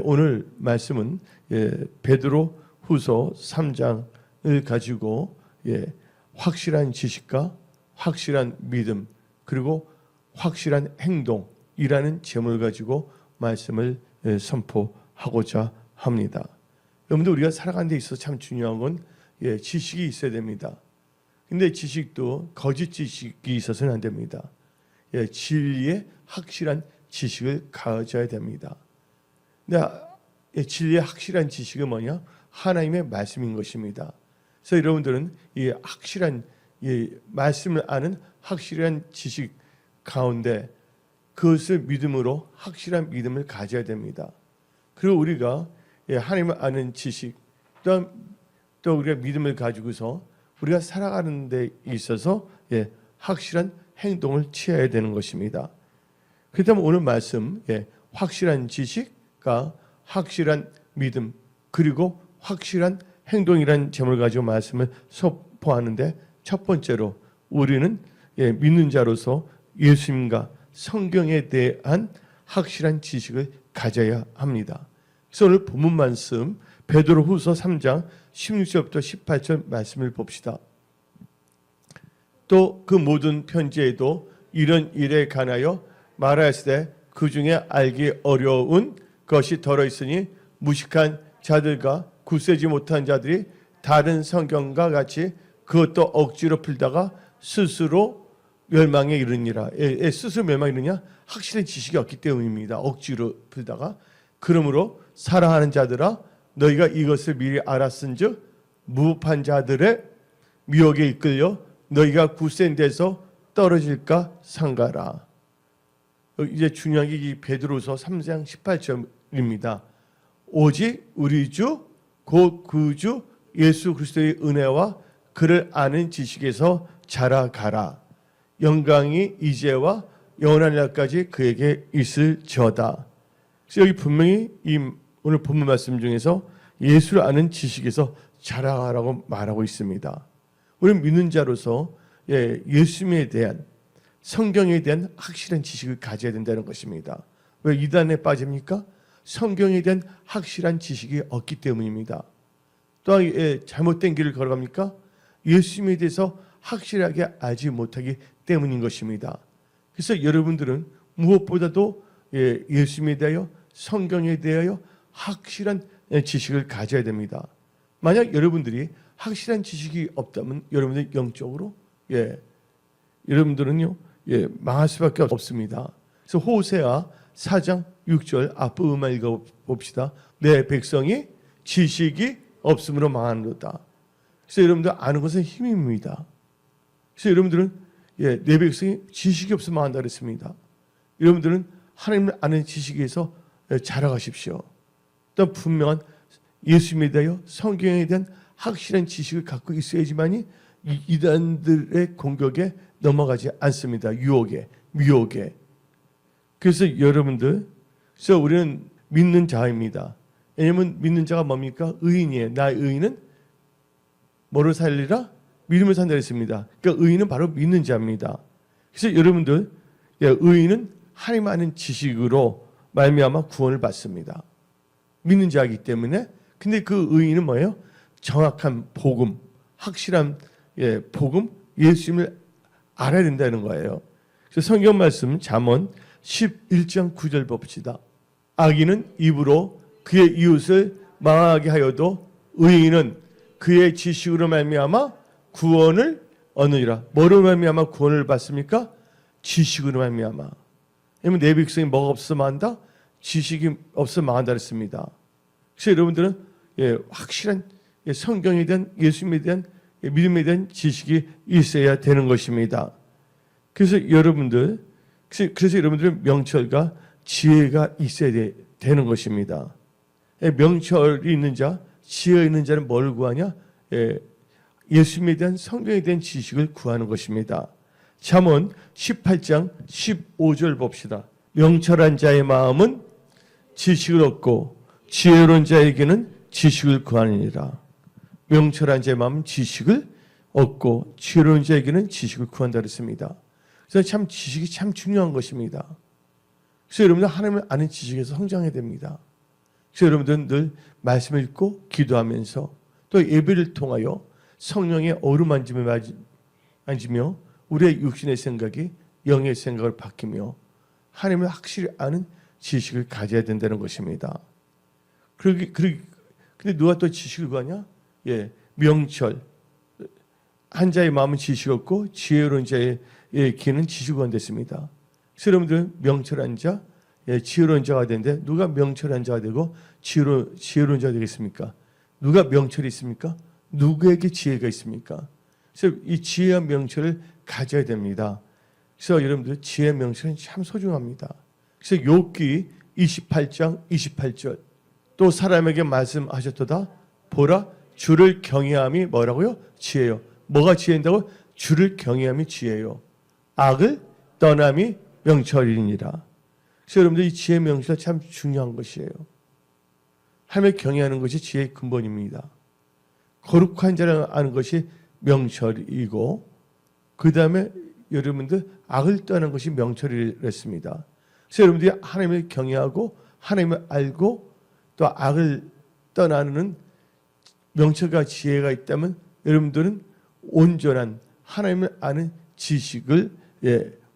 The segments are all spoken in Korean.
오늘 말씀은 베드로 후서 3장을 가지고 확실한 지식과 확실한 믿음 그리고 확실한 행동이라는 제목을 가지고 말씀을 선포하고자 합니다. 여러분들 우리가 살아가는 데 있어서 참 중요한 건 지식이 있어야 됩니다. 근데 지식도 거짓 지식이 있어서는 안 됩니다. 진리의 확실한 지식을 가져야 됩니다. 근데 진리의 확실한 지식은 뭐냐? 하나님의 말씀인 것입니다. 그래서 여러분들은 이 확실한 말씀을 아는 확실한 지식 가운데 그것을 믿음으로 확실한 믿음을 가져야 됩니다. 그리고 우리가 하나님을 아는 지식 또 우리가 믿음을 가지고서 우리가 살아가는 데 있어서 확실한 행동을 취해야 되는 것입니다. 그렇다면 오늘 말씀 확실한 지식과 확실한 믿음 그리고 확실한 행동이라는 제목을 가지고 말씀을 선포하는데 첫 번째로 우리는 믿는 자로서 예수님과 성경에 대한 확실한 지식을 가져야 합니다. 그래서 오늘 본문 말씀 베드로 후서 3장 16절부터 18절 말씀을 봅시다. 또 그 모든 편지에도 이런 일에 관하여 말하였으되 그 중에 알기 어려운 것이 덜어있으니 무식한 자들과 굳세지 못한 자들이 다른 성경과 같이 그것도 억지로 풀다가 스스로 멸망에 이르니라. 스스로 멸망에 이르냐? 확실한 지식이 없기 때문입니다. 억지로 풀다가. 그러므로 사랑하는 자들아 너희가 이것을 미리 알았은즉 무법한 자들의 미혹에 이끌려 너희가 굳센 데서 떨어질까 삼가라. 이제 중요한 게 이 베드로서 3장 18절입니다. 오직 우리 주 곧 그 주 예수 그리스도의 은혜와 그를 아는 지식에서 자라가라. 영광이 이제와 영원한 날까지 그에게 있을지어다. 그래서 여기 분명히 이 오늘 본문 말씀 중에서 예수를 아는 지식에서 자라가라고 말하고 있습니다. 우리는 믿는 자로서 예수님에 대한 성경에 대한 확실한 지식을 가져야 된다는 것입니다. 왜 이단에 빠집니까? 성경에 대한 확실한 지식이 없기 때문입니다. 또한 잘못된 길을 걸어갑니까? 예수님에 대해서 확실하게 알지 못하기 때문인 것입니다. 그래서 여러분들은 무엇보다도 예수님에 대하여 성경에 대하여 확실한 지식을 가져야 됩니다. 만약 여러분들이 확실한 지식이 없다면 여러분들 영적으로 여러분들은요 망할 수밖에 없습니다. 그래서 호세아 4장 6절 앞부분만 읽어봅시다. 내 백성이 지식이 없음으로 망하는도다. 그래서 여러분들 아는 것은 힘입니다. 그래서 여러분들은 내 백성이 지식이 없으면 망한다 그랬습니다. 여러분들은 하나님을 아는 지식에서 자라가십시오. 또 분명한 예수님에 대하여 성경에 대한 확실한 지식을 갖고 있어야지만이 이단들의 공격에 넘어가지 않습니다. 유혹에, 미혹에. 그래서 여러분들, 그래서 우리는 믿는 자입니다. 왜냐하면 믿는 자가 뭡니까? 의인이에요. 나의 의인은 뭐로 살리라? 믿음을 산다 했습니다. 그러니까 의인은 바로 믿는 자입니다. 그래서 여러분들, 의인은 하나님 아는 지식으로 말미암아 구원을 받습니다. 믿는 자이기 때문에. 근데 그 의인은 뭐예요? 정확한 복음, 확실한 복음, 예수님을 알아야 된다는 거예요. 그래서 성경 말씀 잠언 11장 9절 봅시다. 악인은 입으로 그의 이웃을 망하게 하여도 의인은 그의 지식으로 말미암아 구원을 얻느니라. 뭐로 말미암아 구원을 받습니까? 지식으로 말미암아. 왜냐면 내 백성이 뭐가 없어서 망한다? 지식이 없어서 망한다 그랬습니다. 그래서 여러분들은 확실한 성경에 대한 예수님에 대한 믿음에 대한 지식이 있어야 되는 것입니다. 그래서 여러분들은 명철과 지혜가 있어야 되는 것입니다. 명철이 있는 자, 지혜 있는 자는 뭘 구하냐? 예수님에 대한 성경에 대한 지식을 구하는 것입니다. 잠언 18장 15절 봅시다. 명철한 자의 마음은 지식을 얻고 지혜로운 자에게는 지식을 구하느니라. 명철한 자의 마음은 지식을 얻고 지혜로운 자에게는 지식을 구한다 그랬습니다. 그래서 참 지식이 참 중요한 것입니다. 그래서 여러분들 하나님을 아는 지식에서 성장해야 됩니다. 그래서 여러분들은 늘 말씀을 읽고 기도하면서 또 예배를 통하여 성령의 어루만짐을 만지며 우리의 육신의 생각이 영의 생각을 바뀌며 하나님을 확실히 아는 지식을 가져야 된다는 것입니다. 근데 누가 또 지식을 구하냐? 예, 명철. 한 자의 마음은 지식 없고 지혜로운 자의 귀는 지식을 구한댔습니다. 그래서 여러분들 명철한 자, 예, 지혜로운 자가 되는데 누가 명철한 자가 되고 지혜로운 자가 되겠습니까? 누가 명철이 있습니까? 누구에게 지혜가 있습니까? 그래서 이 지혜와 명철을 가져야 됩니다. 그래서 여러분들 지혜 명철은 참 소중합니다. 그래서 욥기 28장 28절 또 사람에게 말씀하셨도다 보라 주를 경외함이 뭐라고요? 지혜요. 뭐가 지혜인다고? 주를 경외함이 지혜요. 악을 떠남이 명철이니라. 그래서 여러분들 이 지혜 명철 참 중요한 것이에요. 하나님을 경외하는 것이 지혜의 근본입니다. 거룩한 자를 아는 것이 명철이고 그 다음에 여러분들 악을 떠나는 것이 명철이랬습니다. 그래서 여러분들이 하나님을 경외하고 하나님을 알고 또 악을 떠나는 명철과 지혜가 있다면 여러분들은 온전한 하나님을 아는 지식을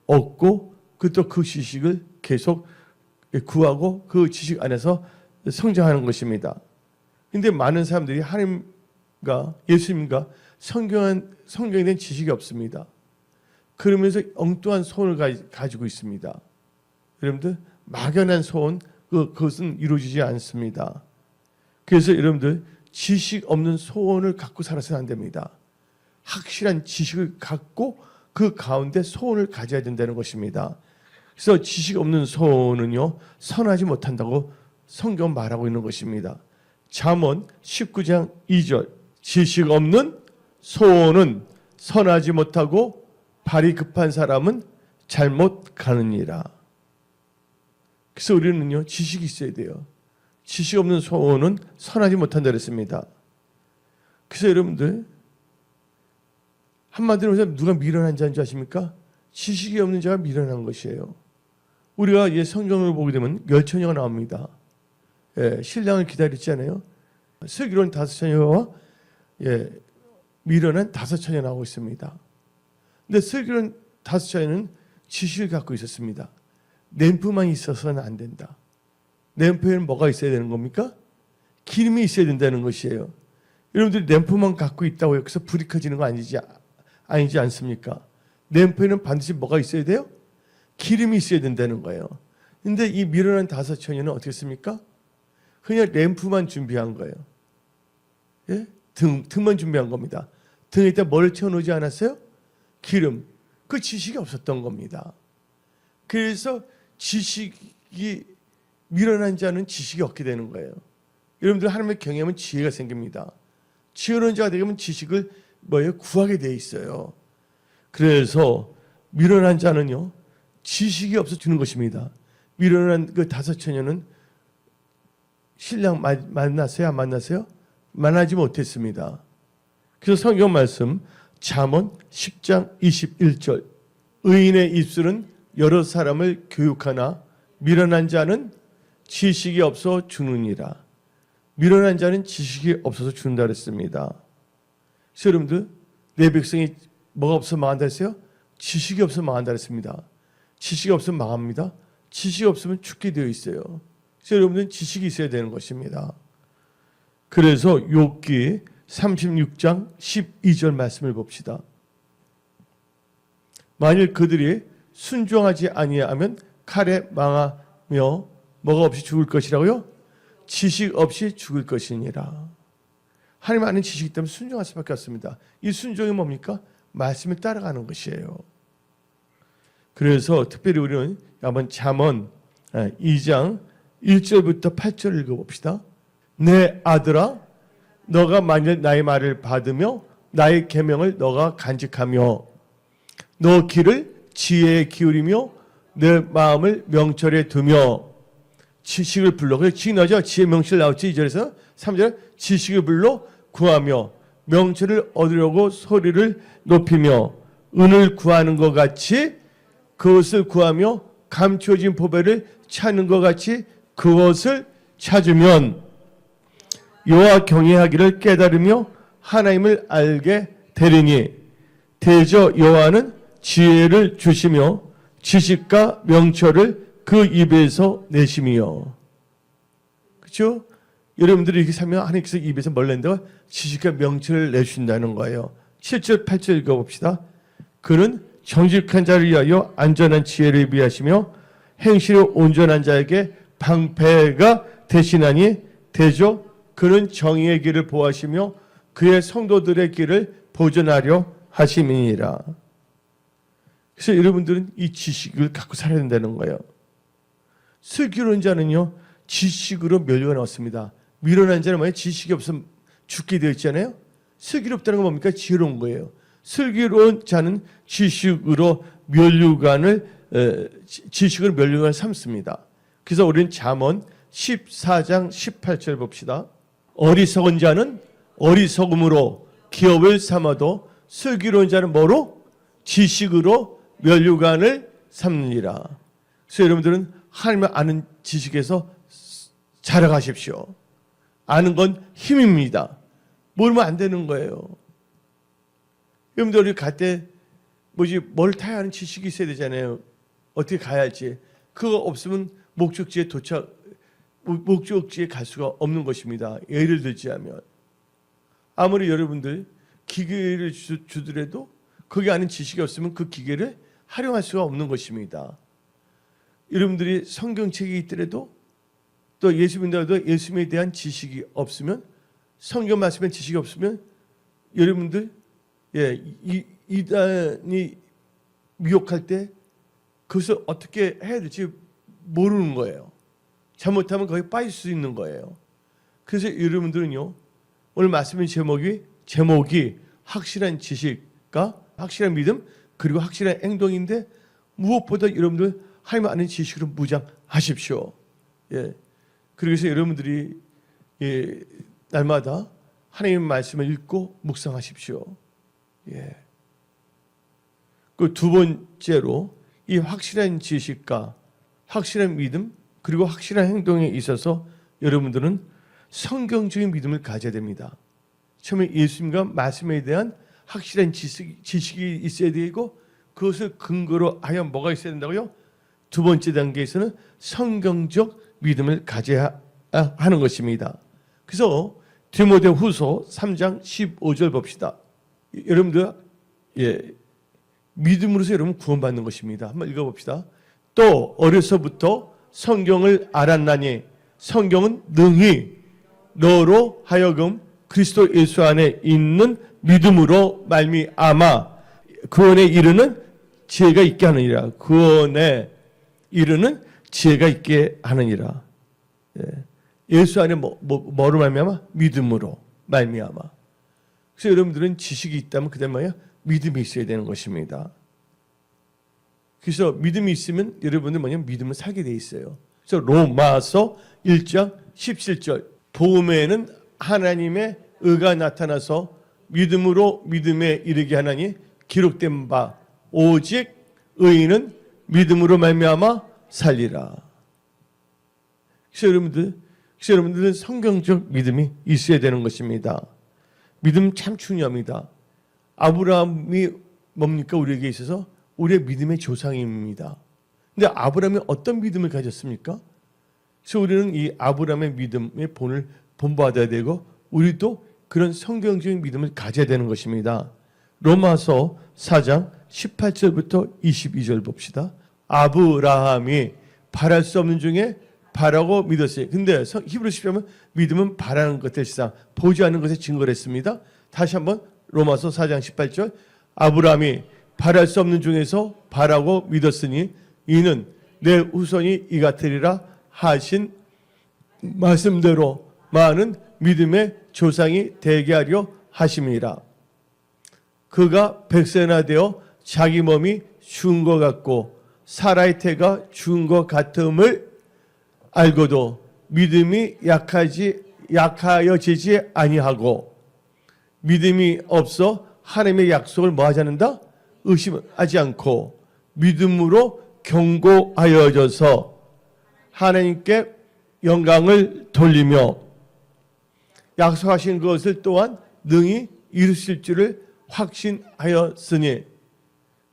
얻고 그 지식을 계속 구하고 그 지식 안에서 성장하는 것입니다. 그런데 많은 사람들이 하나님과 예수님과 성경에 대한 지식이 없습니다. 그러면서 엉뚱한 소원을 가지고 있습니다. 여러분들 막연한 소원 그것은 이루어지지 않습니다. 그래서 여러분들 지식 없는 소원을 갖고 살아서는 안 됩니다. 확실한 지식을 갖고 그 가운데 소원을 가져야 된다는 것입니다. 그래서 지식 없는 소원은요 선하지 못한다고 성경 말하고 있는 것입니다. 잠언 19장 2절 지식 없는 소원은 선하지 못하고 발이 급한 사람은 잘못 가느니라. 그래서 우리는요 지식이 있어야 돼요. 지식 없는 소원은 선하지 못한다 그랬습니다. 그래서 여러분들 한마디로 해서 누가 미련한 자인 줄 아십니까? 지식이 없는 자가 미련한 것이에요. 우리가 성경을 보게 되면 열처녀가 나옵니다. 신랑을 기다렸잖아요. 슬기로운 5처녀와 미련한 5처녀 나오고 있습니다. 근데 슬기로운 5처녀는 지식을 갖고 있었습니다. 램프만 있어서는 안 된다. 램프에는 뭐가 있어야 되는 겁니까? 기름이 있어야 된다는 것이에요. 여러분들이 램프만 갖고 있다고 여기서 불이 켜지는 거 아니지 않습니까? 램프에는 반드시 뭐가 있어야 돼요? 기름이 있어야 된다는 거예요. 근데 이 미련한 5처녀는 어떻게 했습니까? 그냥 램프만 준비한 거예요. 예? 등만 준비한 겁니다. 등에다 뭘 채워놓지 않았어요? 기름. 그 지식이 없었던 겁니다. 그래서 지식이 미련한 자는 지식이 없게 되는 거예요. 여러분들 하나님의 경외하면 지혜가 생깁니다. 지혜로운 자가 되면 지식을 구하게 돼 있어요. 그래서 미련한 자는요 지식이 없어 주는 것입니다. 미련한 그 5처녀는 신랑 만났어요? 안 만났어요? 만나지 못했습니다. 그래서 성경 말씀 잠언 10장 21절 의인의 입술은 여러 사람을 교육하나 미련한 자는 지식이 없어 주느니라. 미련한 자는 지식이 없어서 죽는다 그랬습니다. 그래서 여러분들 내 백성이 뭐가 없어 망한다 했어요? 지식이 없어 망한다 그랬습니다. 지식이 없으면 망합니다. 지식이 없으면 죽게 되어 있어요. 그래서 여러분들은 지식이 있어야 되는 것입니다. 그래서 욥기 36장 12절 말씀을 봅시다. 만일 그들이 순종하지 아니하면 칼에 망하며 뭐가 없이 죽을 것이라고요? 지식 없이 죽을 것이니라. 하나님 아는 지식이 있다면 순종할 수밖에 없습니다. 이 순종이 뭡니까? 말씀을 따라가는 것이에요. 그래서 특별히 우리는 한번 잠언 2장 1절부터 8절 읽어봅시다. 내 아들아 너가 만일 나의 말을 받으며 나의 계명을 너가 간직하며 너 귀를 지혜에 기울이며 내 마음을 명철에 두며 지식을 불러. 그래서 지식 나오죠? 지혜 명철 나왔지 2절에서 3절 지식을 불러 구하며 명철을 얻으려고 소리를 높이며 은을 구하는 것 같이 그것을 구하며 감추어진 보배를 찾는 것 같이 그것을 찾으면 여호와 경외하기를 깨달으며 하나님을 알게 되리니 대저 여호와는 지혜를 주시며 지식과 명철을 그 입에서 내심이요. 그렇죠? 여러분들이 이렇게 살면 하나님께서 입에서 뭘 낸다고? 지식과 명철을 내주신다는 거예요. 7절 8절 읽어봅시다. 그는 정직한 자를 위하여 안전한 지혜를 비하시며 행실이 온전한 자에게 방패가 되시나니 대저 그는 정의의 길을 보하시며 그의 성도들의 길을 보존하려 하심이니라. 그래서 여러분들은 이 지식을 갖고 살아야 된다는 거예요. 슬기로운 자는요 지식으로 멸류관을 얻습니다. 미련한 자는 뭐예요? 지식이 없으면 죽게 되어 있잖아요. 슬기롭다는 건 뭡니까? 지혜로운 거예요. 슬기로운 자는 지식으로 멸류관을 삼습니다. 그래서 우리는 잠언 14장 18절 봅시다. 어리석은 자는 어리석음으로 기업을 삼아도 슬기로운 자는 뭐로? 지식으로 멸류관을 삼느니라. 그래서 여러분들은 하나님을 아는 지식에서 자라가십시오. 아는 건 힘입니다. 모르면 안 되는 거예요. 여러분들 우리 갈 때 뭘 타야 하는 지식이 있어야 되잖아요. 어떻게 가야 할지. 그거 없으면 목적지에 갈 수가 없는 것입니다. 예를 들자면 아무리 여러분들 기계를 주더라도 거기 아는 지식이 없으면 그 기계를 활용할 수가 없는 것입니다. 여러분들이 성경책이 있더라도 또 예수 믿는다고 예수님에 대한 지식이 없으면 성경 말씀에 지식이 없으면 여러분들 이단이 미혹할 때 그것을 어떻게 해야 될지 모르는 거예요. 잘못하면 거기 빠질 수 있는 거예요. 그래서 여러분들은요 오늘 말씀의 제목이 확실한 지식과 확실한 믿음 그리고 확실한 행동인데 무엇보다 여러분들 하나님 아는 지식으로 무장하십시오. 그래서 여러분들이 날마다 하나님의 말씀을 읽고 묵상하십시오. 그 두 번째로 이 확실한 지식과 확실한 믿음 그리고 확실한 행동에 있어서 여러분들은 성경적인 믿음을 가져야 됩니다. 처음에 예수님과 말씀에 대한 확실한 지식이 있어야 되고 그것을 근거로 하여 뭐가 있어야 된다고요? 두 번째 단계에서는 성경적 믿음을 가져야 하는 것입니다. 그래서 디모데후서 3장 15절 봅시다. 여러분들 믿음으로서 여러분 구원받는 것입니다. 한번 읽어봅시다. 또 어려서부터 성경을 알았나니 성경은 능히 너로 하여금 그리스도 예수 안에 있는 믿음으로 말미암아 구원에 이르는 지혜가 있게 하느니라. 구원에 이르는 지혜가 있게 하느니라. 예수 안에 뭐로 말미암아? 믿음으로 말미암아. 그래서 여러분들은 지식이 있다면 그다음 뭐야? 믿음이 있어야 되는 것입니다. 그래서 믿음이 있으면 여러분들 믿음을 살게 돼 있어요. 그래서 로마서 1장 17절 복음에는 하나님의 의가 나타나서 믿음으로 믿음에 이르게 하나니 기록된 바 오직 의인은 믿음으로 말미암아 살리라. 그래서 여러분들은 성경적 믿음이 있어야 되는 것입니다. 믿음 참 중요합니다. 아브라함이 뭡니까? 우리에게 있어서 우리의 믿음의 조상입니다. 근데 아브라함이 어떤 믿음을 가졌습니까? 그래서 우리는 이 아브라함의 믿음의 본을 본받아야 되고 우리도 그런 성경적인 믿음을 가져야 되는 것입니다. 로마서 4장 18절부터 22절 봅시다. 아브라함이 바랄 수 없는 중에 바라고 믿었어요. 근데 히브리서 보면 믿음은 바라는 것들 시상 보지 않는 것에 증거를 했습니다. 다시 한번 로마서 4장 18절 아브라함이 바랄 수 없는 중에서 바라고 믿었으니 이는 내 후손이 이 같으리라 하신 말씀대로 많은 믿음의 조상이 되게 하려 하심이라. 그가 백세나 되어 자기 몸이 죽은 것 같고 사라의 태가 죽은 것 같음을 알고도 믿음이 약하여지지 아니하고 믿음이 없어 하나님의 약속을 뭐하지 않는다? 의심하지 않고 믿음으로 견고하여져서 하나님께 영광을 돌리며 약속하신 것을 또한 능히 이루실 줄을 확신하였으니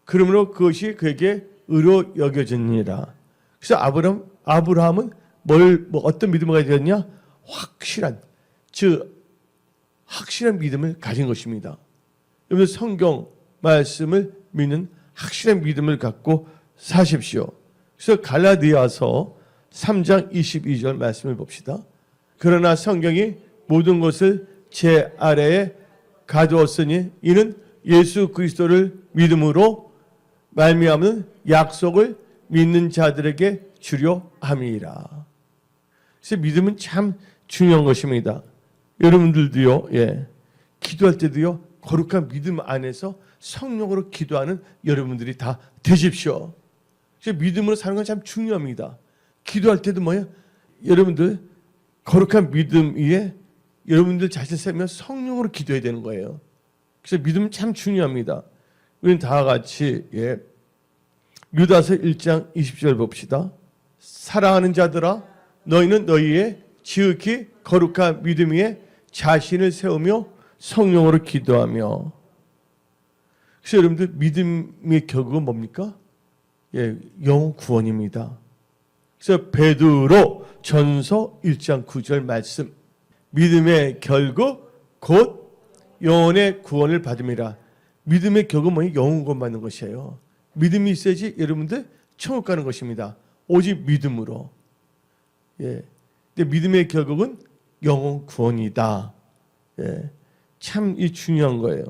그러므로 그것이 그에게 의로 여겨지니라. 그래서 아브라함은 어떤 믿음을 가졌냐? 확실한 믿음을 가진 것입니다. 여러분 성경 말씀을 믿는 확실한 믿음을 갖고 사십시오. 그래서 갈라디아서 3장 22절 말씀을 봅시다. 그러나 성경이 모든 것을 제 아래에 가두었으니 이는 예수 그리스도를 믿음으로 말미암은 약속을 믿는 자들에게 주려 함이라. 그래서 믿음은 참 중요한 것입니다. 여러분들도요, 기도할 때도요, 거룩한 믿음 안에서 성령으로 기도하는 여러분들이 다 되십시오. 그래서 믿음으로 사는 건 참 중요합니다. 기도할 때도 여러분들 거룩한 믿음 위에 여러분들 자신 세우며 성령으로 기도해야 되는 거예요. 그래서 믿음은 참 중요합니다. 우리는 다 같이 유다서 1장 20절 봅시다. 사랑하는 자들아 너희는 너희의 지극히 거룩한 믿음 위에 자신을 세우며 성령으로 기도하며. 그래서 여러분들 믿음의 결국은 뭡니까? 영혼 구원입니다. 그래서 베드로 전서 1장 9절 말씀, 믿음의 결국 곧 영혼의 구원을 받음이라. 믿음의 결국은 뭐예요? 영혼 구원 받는 것이에요. 믿음이 있어야지 여러분들 천국 가는 것입니다. 오직 믿음으로. 근데 믿음의 결국은 영혼 구원이다. 참 이 중요한 거예요.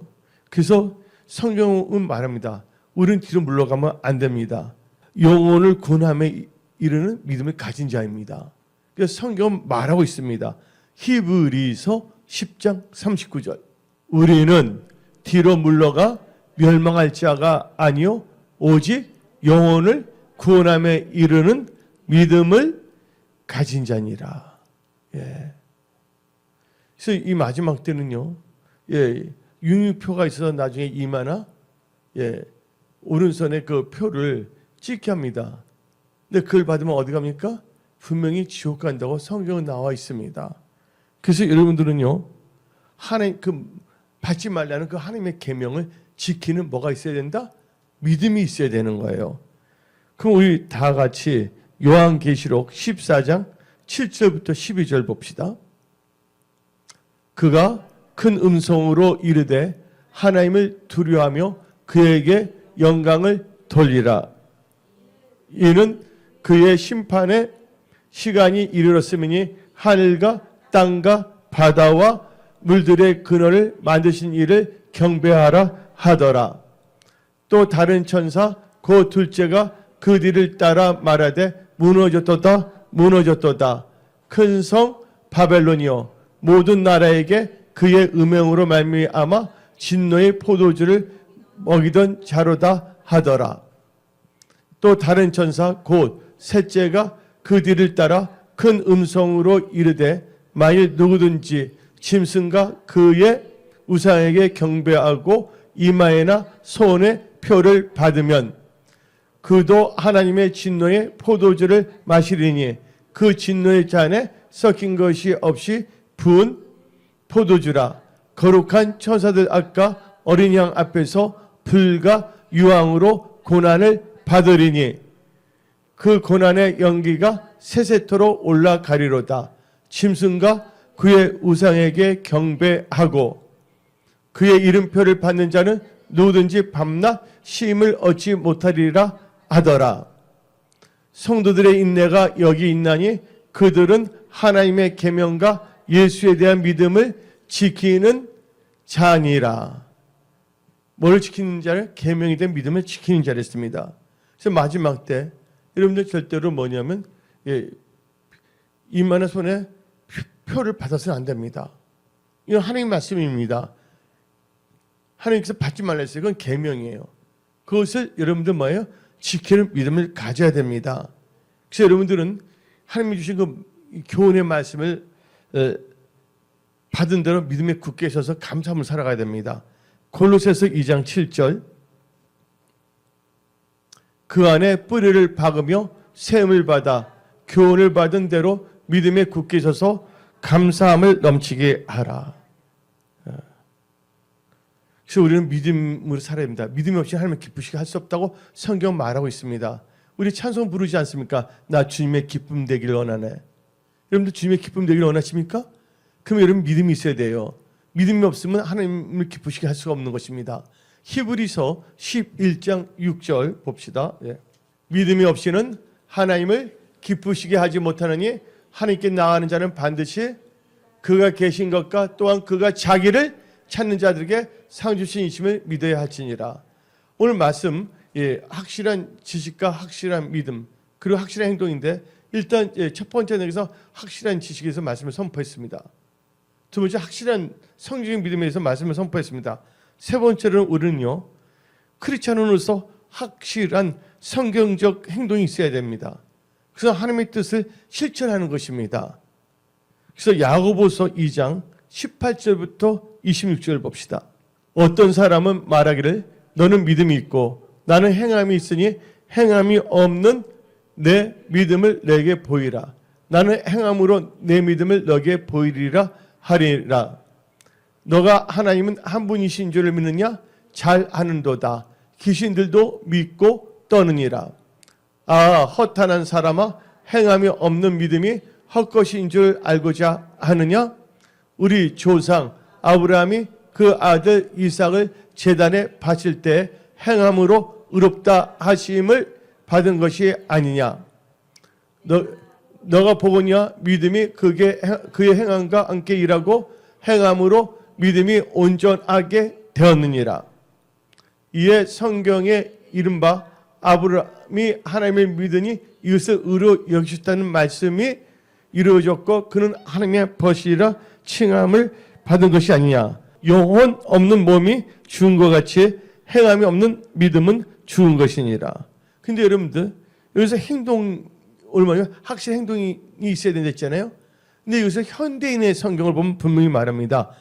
그래서 성경은 말합니다. 우리는 뒤로 물러가면 안 됩니다. 영혼을 구원함에 이르는 믿음을 가진 자입니다. 그래서 성경은 말하고 있습니다. 히브리서 10장 39절. 우리는 뒤로 물러가 멸망할 자가 아니요 오직 영혼을 구원함에 이르는 믿음을 가진 자니라. 그래서 이 마지막 때는요, 융유표가 있어서 나중에 이마나 오른손에 그 표를 찍게 합니다. 근데 그걸 받으면 어디 갑니까? 분명히 지옥 간다고 성경은 나와 있습니다. 그래서 여러분들은요, 하나님 받지 말라는 그 하나님의 계명을 지키는 뭐가 있어야 된다? 믿음이 있어야 되는 거예요. 그럼 우리 다 같이 요한계시록 14장 7절부터 12절 봅시다. 그가 큰 음성으로 이르되 하나님을 두려워하며 그에게 영광을 돌리라. 이는 그의 심판의 시간이 이르렀으니 하늘과 땅과 바다와 물들의 근원을 만드신 이를 경배하라 하더라. 또 다른 천사 그 둘째가 그 뒤를 따라 말하되 무너졌도다 무너졌도다. 큰 성 바벨론이여 모든 나라에게 그의 음행으로 말미암아 진노의 포도주를 먹이던 자로다 하더라. 또 다른 천사 곧 셋째가 그 뒤를 따라 큰 음성으로 이르되 만일 누구든지 짐승과 그의 우상에게 경배하고 이마에나 손에 표를 받으면 그도 하나님의 진노의 포도주를 마시리니 그 진노의 잔에 섞인 것이 없이 부은 포도주라. 거룩한 천사들 앞과 어린 양 앞에서 불과 유황으로 고난을 받으리니 그 고난의 연기가 세세토록 올라가리로다. 짐승과 그의 우상에게 경배하고 그의 이름표를 받는 자는 누구든지 밤낮 쉼을 얻지 못하리라 하더라. 성도들의 인내가 여기 있나니 그들은 하나님의 계명과 예수에 대한 믿음을 지키는 자니라. 뭘 지키는 자를? 계명에 대한 믿음을 지키는 자랬습니다. 그래서 마지막 때 여러분들 절대로 뭐냐면 이마나 손에 표를 받아서는 안 됩니다. 이건 하나님 말씀입니다. 하나님께서 받지 말라 했어요. 그건 계명이에요. 그것을 여러분들 뭐예요? 지키는 믿음을 가져야 됩니다. 그래서 여러분들은 하나님이 주신 그 교훈의 말씀을 받은 대로 믿음에 굳게 서서 감사함을 살아가야 됩니다. 골로새서 2장 7절 그 안에 뿌리를 박으며 세움을 받아 교훈을 받은 대로 믿음에 굳게 서서 감사함을 넘치게 하라. 그래서 우리는 믿음으로 살아야 됩니다. 믿음이 없이 하나님을 기쁘시게 할 수 없다고 성경 말하고 있습니다. 우리 찬송 부르지 않습니까? 나 주님의 기쁨 되기를 원하네. 여러분들 주님의 기쁨 되기를 원하십니까? 그럼 여러분 믿음이 있어야 돼요. 믿음이 없으면 하나님을 기쁘시게 할 수가 없는 것입니다. 히브리서 11장 6절 봅시다. 예. 믿음이 없이는 하나님을 기쁘시게 하지 못하느니 하나님께 나아가는 자는 반드시 그가 계신 것과 또한 그가 자기를 찾는 자들에게 상 주신 이심을 믿어야 할지니라. 오늘 말씀 확실한 지식과 확실한 믿음 그리고 확실한 행동인데 일단 첫 번째는 여기서 확실한 지식에서 말씀을 선포했습니다. 두 번째 확실한 성경적 믿음에 대해서 말씀을 선포했습니다. 세 번째로는 우리는요 크리스찬으로서 확실한 성경적 행동이 있어야 됩니다. 그래서 하나님의 뜻을 실천하는 것입니다. 그래서 야고보서 2장 18절부터 26절 봅시다. 어떤 사람은 말하기를 너는 믿음이 있고 나는 행함이 있으니 행함이 없는 내 믿음을 내게 보이라. 나는 행함으로 내 믿음을 너에게 보이리라 하리라. 너가 하나님은 한 분이신 줄을 믿느냐? 잘 아는도다. 귀신들도 믿고 떠느니라. 아, 허탄한 사람아, 행함이 없는 믿음이 헛것인 줄 알고자 하느냐? 우리 조상 아브라함이 그 아들 이삭을 제단에 바칠 때 행함으로 의롭다 하심을 받은 것이 아니냐? 너가 보거냐? 믿음이 그의 행함과 함께 일하고 행함으로 믿음이 온전하게 되었느니라. 이에 성경에 이른바 아브라함이 하나님을 믿으니 이것을 의로 여기셨다는 말씀이 이루어졌고 그는 하나님의 벗이라 칭함을 받은 것이 아니냐. 영혼 없는 몸이 죽은 것 같이 행함이 없는 믿음은 죽은 것이니라. 근데 여러분들 여기서 행동 얼마나 확실한 행동이 있어야 된다 했잖아요. 근데 여기서 현대인의 성경을 보면 분명히 말합니다.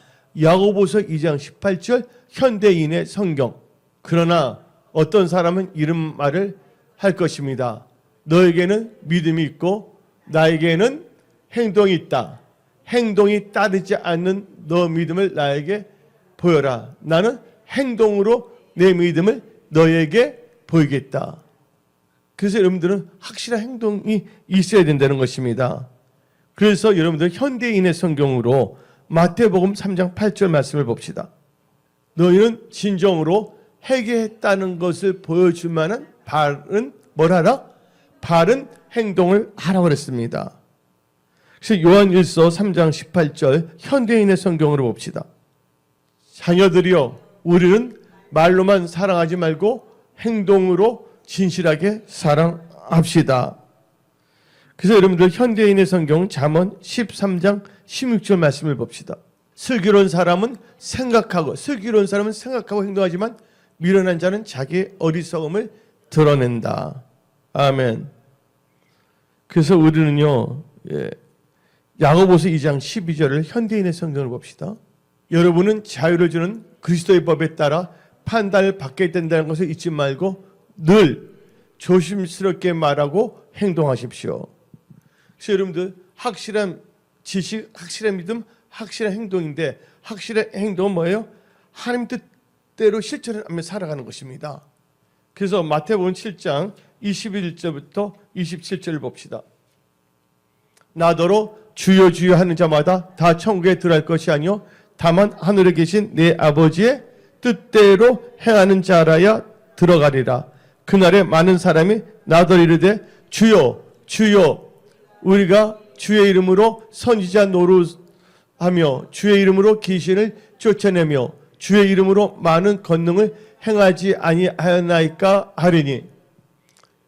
야고보서 2장 18절 현대인의 성경. 그러나 어떤 사람은 이런 말을 할 것입니다. 너에게는 믿음이 있고 나에게는 행동이 있다. 행동이 따르지 않는 너 믿음을 나에게 보여라. 나는 행동으로 내 믿음을 너에게 보이겠다. 그래서 여러분들은 확실한 행동이 있어야 된다는 것입니다. 그래서 여러분들 현대인의 성경으로 마태복음 3장 8절 말씀을 봅시다. 너희는 진정으로 회개했다는 것을 보여줄 만한 바른 뭘 하라? 바른 행동을 하라고 그랬습니다. 그래서 요한일서 3장 18절 현대인의 성경으로 봅시다. 자녀들이여 우리는 말로만 사랑하지 말고 행동으로 진실하게 사랑합시다. 그래서 여러분들 현대인의 성경 잠언 13장 16절 말씀을 봅시다. 슬기로운 사람은 생각하고 행동하지만 미련한 자는 자기의 어리석음을 드러낸다. 아멘. 그래서 우리는요 야고보서 2장 12절을 현대인의 성경을 봅시다. 여러분은 자유를 주는 그리스도의 법에 따라 판단을 받게 된다는 것을 잊지 말고 늘 조심스럽게 말하고 행동하십시오. 그래서 여러분들 확실한 지식, 확실한 믿음, 확실한 행동인데 확실한 행동은 뭐예요? 하나님 뜻대로 실천하며 살아가는 것입니다. 그래서 마태복음 7장 21절부터 27절을 봅시다. 나더러 주여 주여 하는 자마다 다 천국에 들어갈 것이 아니요 다만 하늘에 계신 내 아버지의 뜻대로 행하는 자라야 들어가리라. 그날에 많은 사람이 나더러 이르되 주여 주여 우리가 주의 이름으로 선지자 노릇하며 주의 이름으로 귀신을 쫓아내며 주의 이름으로 많은 권능을 행하지 아니하였나이까 하리니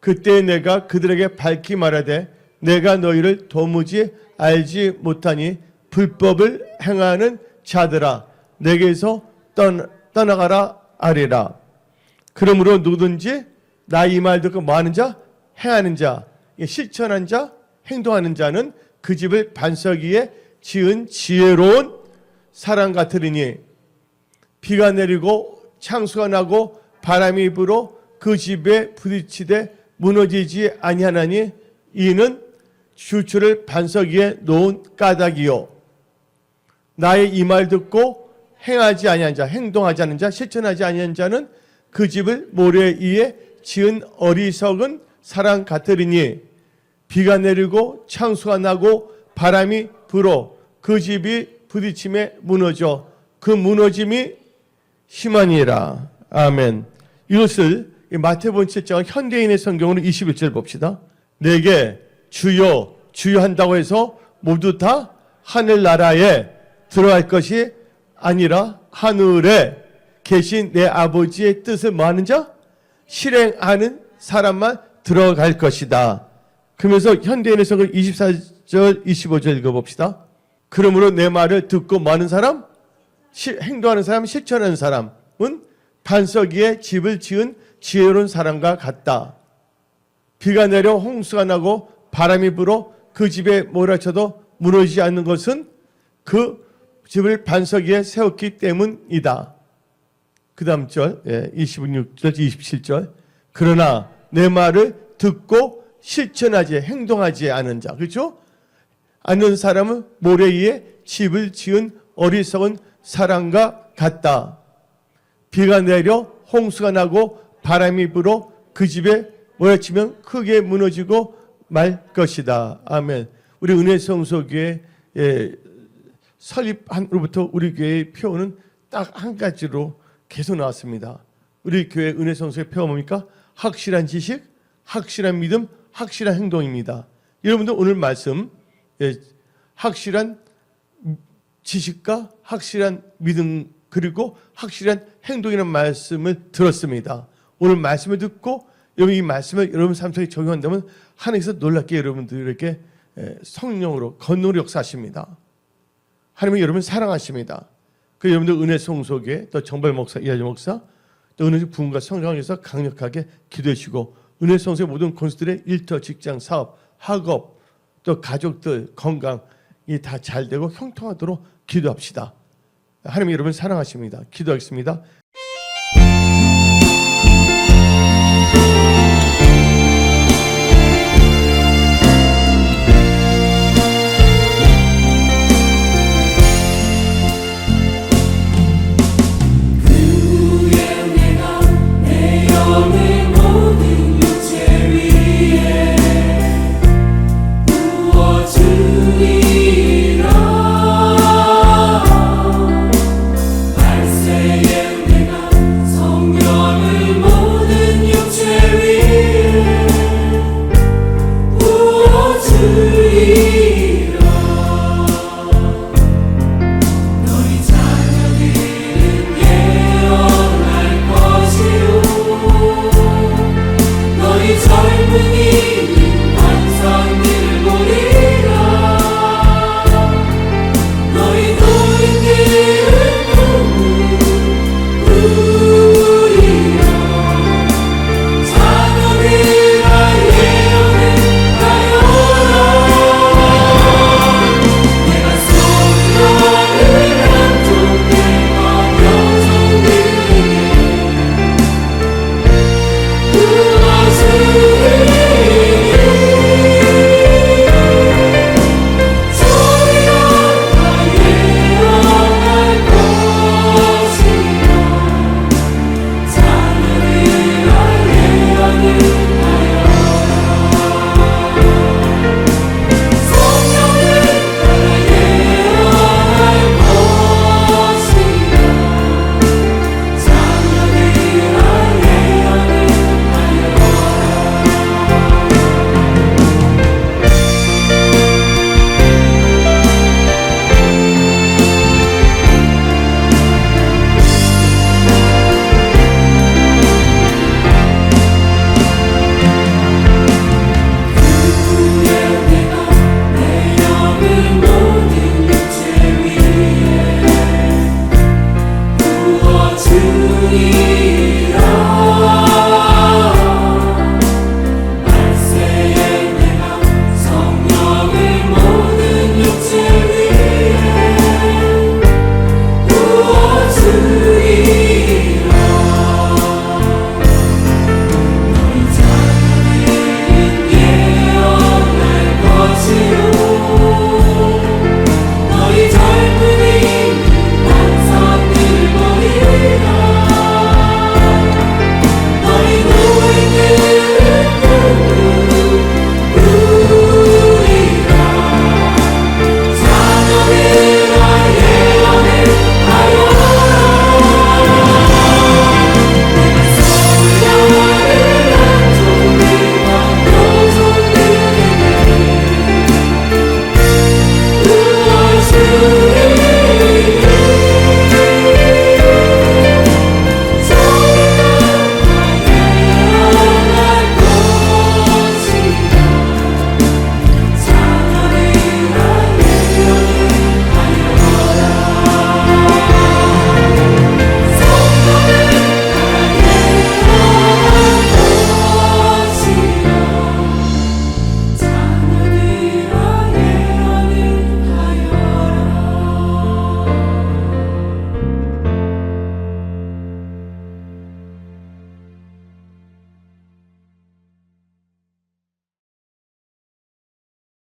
그때 내가 그들에게 밝히 말하되 내가 너희를 도무지 알지 못하니 불법을 행하는 자들아 내게서 떠나가라 하리라. 그러므로 누구든지 나 이 말 듣고 뭐 하는 자? 행하는 자, 실천한 자, 행동하는 자는 그 집을 반석 위에 지은 지혜로운 사람 같으리니 비가 내리고 창수가 나고 바람이 불어 그 집에 부딪히되 무너지지 아니하나니 이는 주추를 반석 위에 놓은 까닭이요 나의 이 말 듣고 행하지 아니한 자, 행동하지 않은 자, 실천하지 아니한 자는 그 집을 모래 위에 지은 어리석은 사람 같으리니 비가 내리고 창수가 나고 바람이 불어 그 집이 부딪힘에 무너져 그 무너짐이 심하니라. 아멘. 이것을 마태복음 7장 현대인의 성경으로 21절 봅시다. 내게 주여 주여 한다고 해서 모두 다 하늘나라에 들어갈 것이 아니라 하늘에 계신 내 아버지의 뜻을 뭐하는 자? 실행하는 사람만 들어갈 것이다. 그러면서 현대인의 성경 24절 25절 읽어봅시다. 그러므로 내 말을 듣고 뭐하는 사람? 행동하는 사람, 실천하는 사람은 반석 위에 집을 지은 지혜로운 사람과 같다. 비가 내려 홍수가 나고 바람이 불어 그 집에 몰아쳐도 무너지지 않는 것은 그 집을 반석 위에 세웠기 때문이다. 그 다음 절 26절 27절 그러나 내 말을 듣고 실천하지 행동하지 않은 자 그렇죠? 않는 사람은 모래 위에 집을 지은 어리석은 사람과 같다. 비가 내려 홍수가 나고 바람이 불어 그 집에 몰아치면 크게 무너지고 말 것이다. 아멘. 우리 은혜성소교회 설립한으로부터 우리 교회의 표어는 딱 한 가지로 계속 나왔습니다. 우리 교회 은혜성소의 표어 뭡니까? 확실한 지식, 확실한 믿음, 확실한 행동입니다. 여러분들 오늘 말씀 확실한 지식과 확실한 믿음 그리고 확실한 행동이라는 말씀을 들었습니다. 오늘 말씀을 듣고 여러분 이 말씀을 여러분 삶 속에 적용한다면 하나님께서 놀랍게 여러분들에게 성령으로 건너로 역사하십니다. 하나님은 여러분 사랑하십니다. 그 여러분들 은혜 성소교회 또 정발 목사, 이하재 목사 또 은혜 부흥과 성장을 위해서 강력하게 기도해 주시고 은혜 성소의 모든 권수들의 일터, 직장, 사업, 학업 또 가족들 건강 이 다 잘 되고 형통하도록 기도합시다. 하나님 여러분 사랑하십니다. 기도하겠습니다.